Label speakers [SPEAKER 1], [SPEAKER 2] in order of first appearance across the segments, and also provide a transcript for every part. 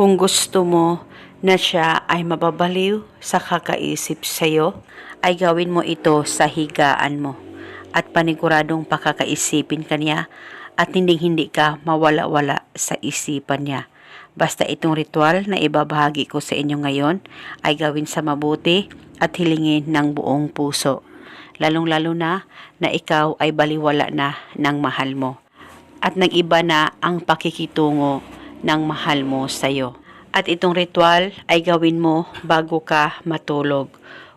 [SPEAKER 1] Kung gusto mo na siya ay mababaliw sa kakaisip sa'yo, ay gawin mo ito sa higaan mo at paniguradong pakakaisipin kanya at hindi ka mawala-wala sa isipan niya. Basta itong ritual na ibabahagi ko sa inyo ngayon ay gawin sa mabuti at hilingin ng buong puso. Lalong-lalo na ikaw ay baliwala na ng mahal mo at nag-iba na ang pakikitungo ng mahal mo sa'yo. At itong ritual ay gawin mo bago ka matulog.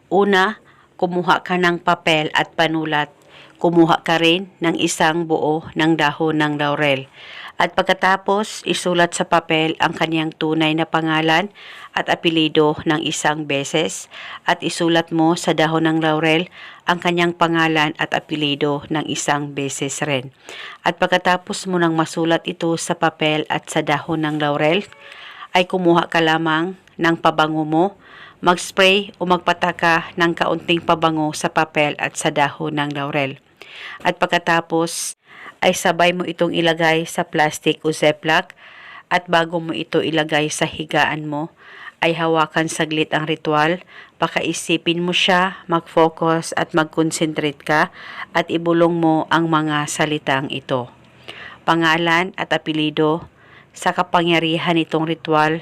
[SPEAKER 1] Una, kumuha ka ng papel at panulat. Kumuha ka rin ng isang buo ng dahon ng laurel. At pagkatapos, isulat sa papel ang kanyang tunay na pangalan at apelido ng isang beses. At isulat mo sa dahon ng laurel ang kanyang pangalan at apelido ng isang beses rin. At pagkatapos mo nang masulat ito sa papel at sa dahon ng laurel, ay kumuha ka lamang ng pabango mo, mag-spray o magpataka ng kaunting pabango sa papel at sa dahon ng laurel. At pagkatapos ay sabay mo itong ilagay sa plastic o ziplock at bago mo ito ilagay sa higaan mo, ay hawakan saglit ang ritual, pakaisipin mo siya, mag-focus at mag-concentrate ka at ibulong mo ang mga salitang ito. Pangalan at apelido. Sa kapangyarihan nitong ritual,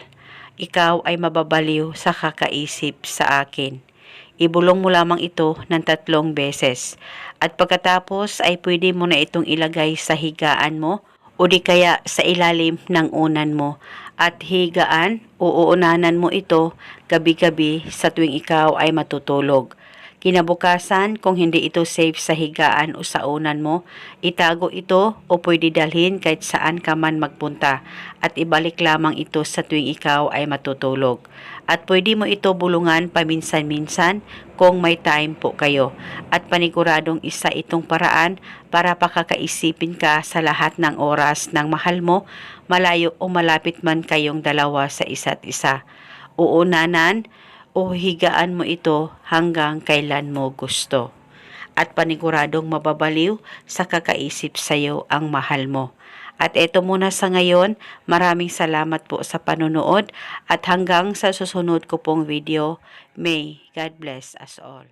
[SPEAKER 1] ikaw ay mababaliw sa kakaisip sa akin. Ibulong mo lamang ito ng 3 beses. At pagkatapos ay pwede mo na itong ilagay sa higaan mo o di kaya sa ilalim ng unan mo. At higaan o uunanan mo ito gabi-gabi sa tuwing ikaw ay matutulog. Kinabukasan, kung hindi ito safe sa higaan o sa unan mo, itago ito o pwede dalhin kahit saan ka man magpunta at ibalik lamang ito sa tuwing ikaw ay matutulog. At pwede mo ito bulungan paminsan-minsan kung may time po kayo. At paniguradong isa itong paraan para pakakaisipin ka sa lahat ng oras ng mahal mo, malayo o malapit man kayong dalawa sa isa't isa. Uunanan o higaan mo ito hanggang kailan mo gusto. At paniguradong mababaliw sa kakaisip sa'yo ang mahal mo. At eto muna sa ngayon, maraming salamat po sa panonood at hanggang sa susunod ko pong video, may God bless us all.